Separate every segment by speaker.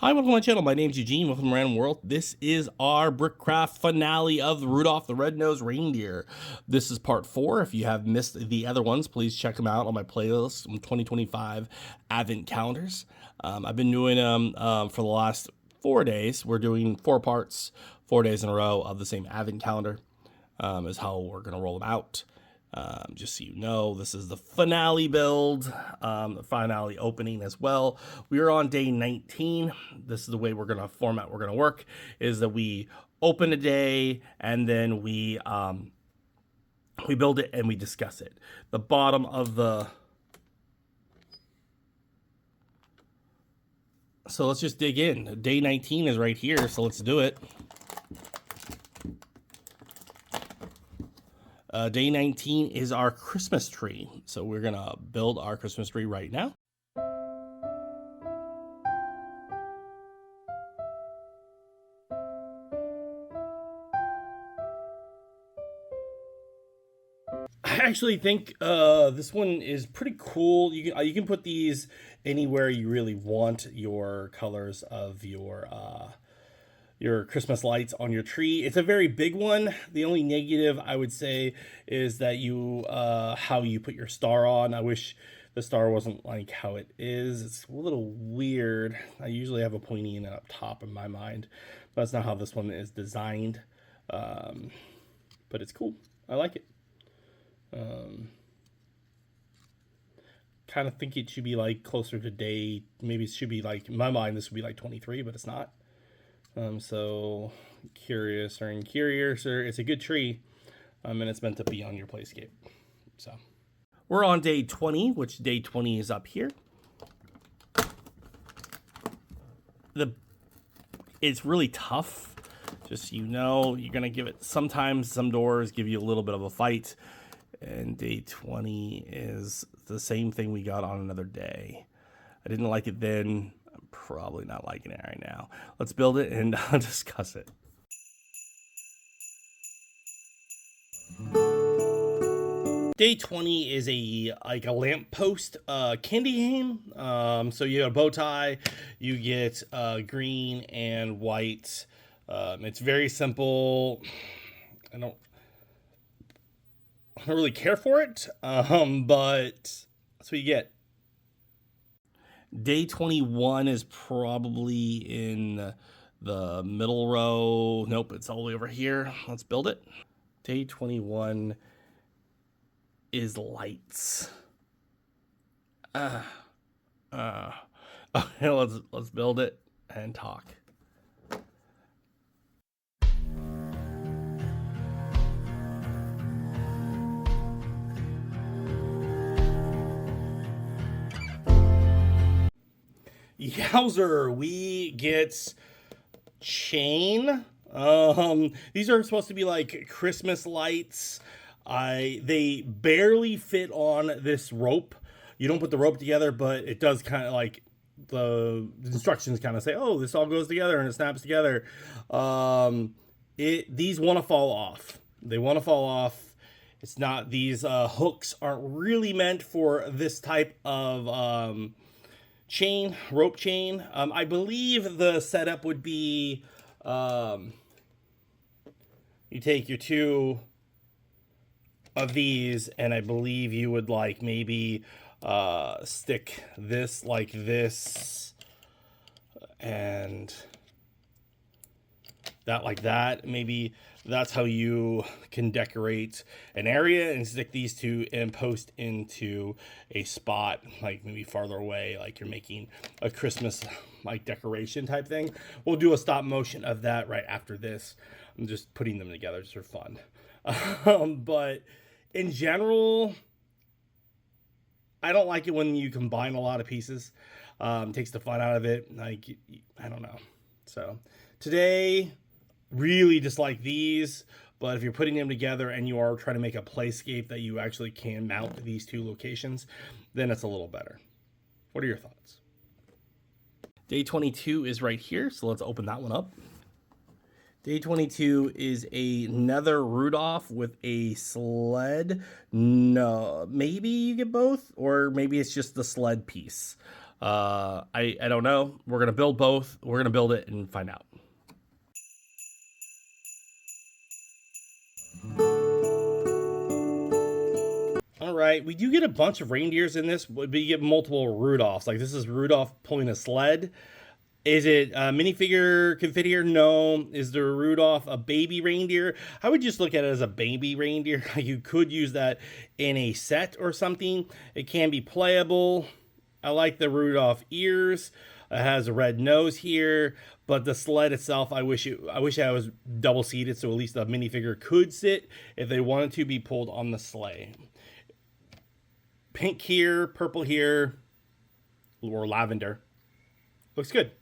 Speaker 1: Hi, welcome to my channel. My name's Eugene. Welcome to Random World. This is our Brickcraft finale of Rudolph the Red-Nosed Reindeer. This is part 4. If you have missed the other ones, please check them out on my playlist from 2025 Advent calendars. I've been doing them for the last 4 days. We're doing 4 parts, 4 days in a row of the same Advent calendar is how we're going to roll them out. Just so you know, this is the finale build, the finale opening as well. We are on day 19. This is the way we're going to format, we're going to work, is that we open a day and then we build it and we discuss it. The bottom of the... So let's just dig in. Day 19 is right here, so let's do it. Day 19 is our Christmas tree. So we're going to build our Christmas tree right now. I actually think this one is pretty cool. You can put these anywhere you really want your colors of your Christmas lights on your tree. It's a very big one. The only negative I would say is that how you put your star on. I wish the star wasn't like how it is. It's a little weird. I usually have a pointy and up top in my mind, but that's not how this one is designed. But it's cool. I like it. Kind of think it should be like closer to day. Maybe it should be like, in my mind, this would be like 23, but it's not. So curious or incurious, or it's a good tree, and it's meant to be on your playscape. So we're on day 20, which day 20 is up here. It's really tough. Just so you know, you're gonna give it. Sometimes some doors give you a little bit of a fight, and day 20 is the same thing we got on another day. I didn't like it then. Probably not liking it right now. Let's build it and discuss it. Day 20 is a lamppost candy game. So you get a bow tie, you get green and white. It's very simple. I don't really care for it, but that's what you get. Day 21 is probably in the middle row. Nope, it's all the way over here. Let's build it. Day 21 is lights. Okay, let's build it and talk. Yowzer, we get chain. These are supposed to be like Christmas lights. They barely fit on this rope. You don't put the rope together, but it does kind of like the instructions kind of say, oh, this all goes together and it snaps together. These want to fall off. They want to fall off. It's not, these hooks aren't really meant for this type of rope chain. I believe the setup would be you take your 2 of these, and I believe you would like maybe stick this like this and that like that. Maybe that's how you can decorate an area and stick these 2 and post into a spot, like maybe farther away, like you're making a Christmas like decoration type thing. We'll do a stop motion of that right after this. I'm just putting them together just for fun. But in general, I don't like it when you combine a lot of pieces. Takes the fun out of it. Like, I don't know. So today, really just like these, but if you're putting them together and you are trying to make a playscape that you actually can mount these 2 locations, then it's a little better. What are your thoughts? Day 22 is right here, so let's open that one up. Day 22 is another Rudolph with a sled. No, maybe you get both, or maybe it's just the sled piece. I don't know. We're gonna build both. We're gonna build it and find out. All right, we do get a bunch of reindeers in this, but you get multiple Rudolphs. Like this is Rudolph pulling a sled. Is it a minifigure can fit here? No. Is the Rudolph a baby reindeer? I would just look at it as a baby reindeer. You could use that in a set or something. It can be playable. I like the Rudolph ears. It has a red nose here, but the sled itself, I wish I was double seated so at least the minifigure could sit if they wanted to be pulled on the sleigh. Pink here, purple here, or lavender. Looks good.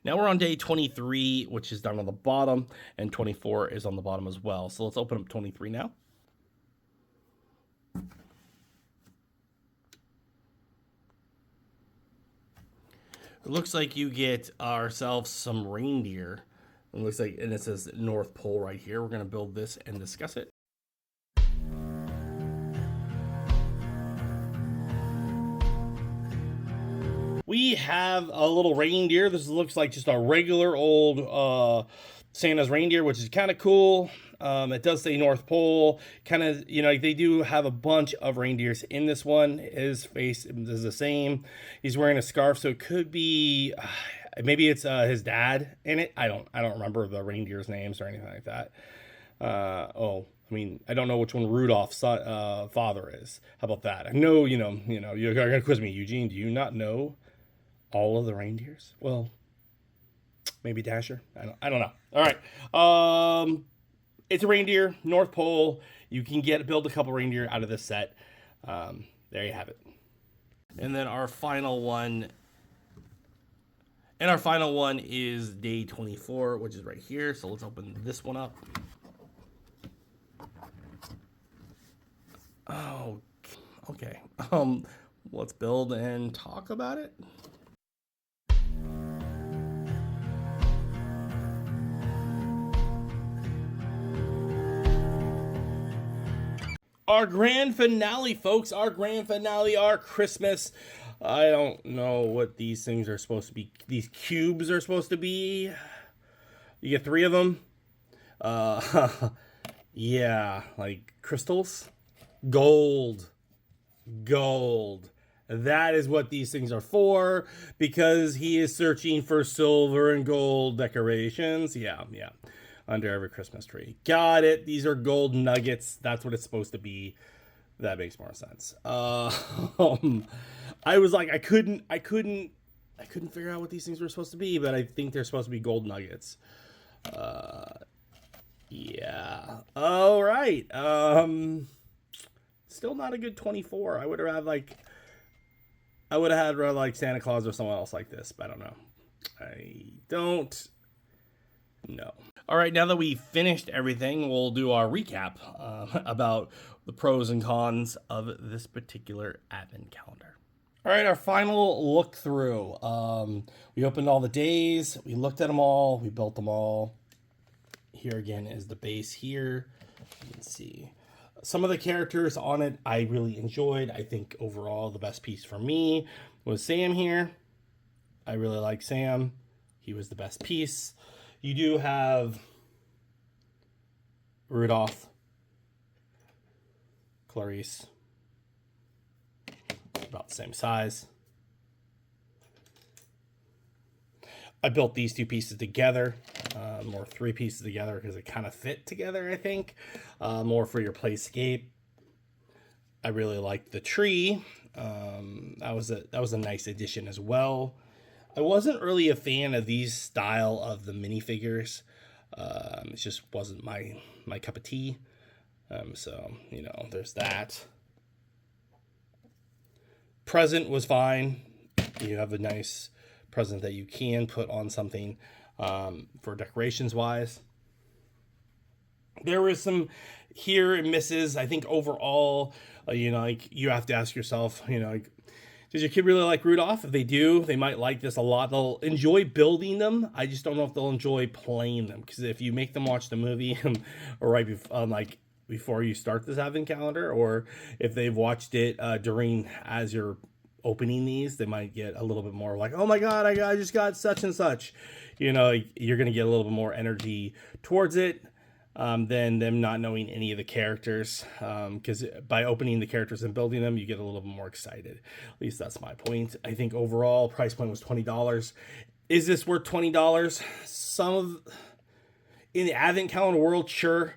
Speaker 1: Now we're on day 23, which is down on the bottom, and 24 is on the bottom as well. So let's open up 23 now. It looks like you get ourselves some reindeer. It looks like, and it says North Pole right here. We're going to build this and discuss it. We have a little reindeer. This looks like just a regular old Santa's reindeer, which is kind of cool. It does say North Pole. Kind of, you know, they do have a bunch of reindeers in this one. His face is the same. He's wearing a scarf, so it could be maybe it's his dad in it. I don't remember the reindeer's names or anything like that. I mean, I don't know which one Rudolph's father is. How about that? I know, you're gonna quiz me, Eugene. Do you not know all of the reindeers? Well, maybe Dasher. I don't know. All right. It's a reindeer, North Pole. You can build a couple reindeer out of this set. There you have it. And then our final one. And our final one is day 24, which is right here. So let's open this one up. Oh, okay. Let's build and talk about it. Our grand finale, folks. Our grand finale, our Christmas. I don't know what these things are supposed to be. These cubes are supposed to be. You get 3 of them. Yeah, like crystals. Gold. That is what these things are for, because he is searching for silver and gold decorations. Yeah. Under every Christmas tree. Got it. These are gold nuggets. That's what it's supposed to be. That makes more sense. I was like, I couldn't figure out what these things were supposed to be, but I think they're supposed to be gold nuggets. Yeah. All right. Still not a good 24. I would have had like Santa Claus or someone else like this, but I don't know. I don't know. All right, now that we finished everything, we'll do our recap about the pros and cons of this particular advent calendar. All right, our final look through. We opened all the days, we looked at them all, we built them all. Here again is the base here. You can see some of the characters on it I really enjoyed. I think overall the best piece for me was Sam here. I really like Sam. He was the best piece. You do have Rudolph, Clarice, about the same size. I built these 2 pieces together, or 3 pieces together because it kind of fit together, I think. More for your playscape. I really liked the tree. That was a nice addition as well. I wasn't really a fan of these style of the minifigures. It just wasn't my cup of tea. So, there's that. Present was fine. You have a nice present that you can put on something for decorations wise. There was some here and misses. I think overall, you have to ask yourself, does your kid really like Rudolph? If they do, they might like this a lot. They'll enjoy building them. I just don't know if they'll enjoy playing them, because if you make them watch the movie or right before, before you start this advent calendar, or if they've watched it as you're opening these, they might get a little bit more like, oh my god, I just got such and such. You know, you're gonna get a little bit more energy towards it than them not knowing any of the characters. Because by opening the characters and building them, you get a little bit more excited. At least that's my point. I think overall price point was $20. Is this worth $20? Some of in the advent calendar world, sure.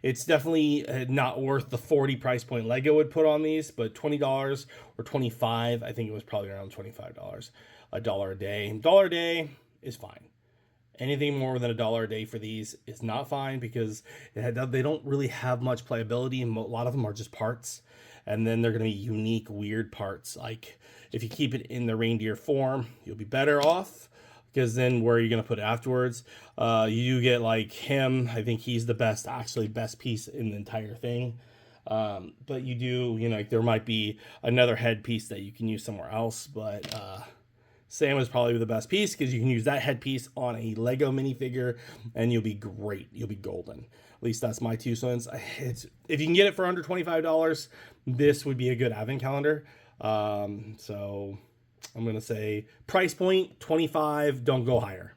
Speaker 1: It's definitely not worth the 40 price point Lego would put on these, but $20 or 25, I think it was probably around $25, $1 a day. $1 a day is fine. Anything more than $1 a day for these is not fine because they don't really have much playability. A lot of them are just parts, and then they're going to be unique, weird parts. Like if you keep it in the reindeer form, you'll be better off. Because then where are you going to put it afterwards? You do get like him. I think he's the best piece in the entire thing. But you do, you know, like there might be another headpiece that you can use somewhere else. But Sam is probably the best piece because you can use that headpiece on a Lego minifigure and you'll be great. You'll be golden. At least that's my 2 cents. If you can get it for under $25, this would be a good advent calendar. So I'm going to say price point 25, don't go higher.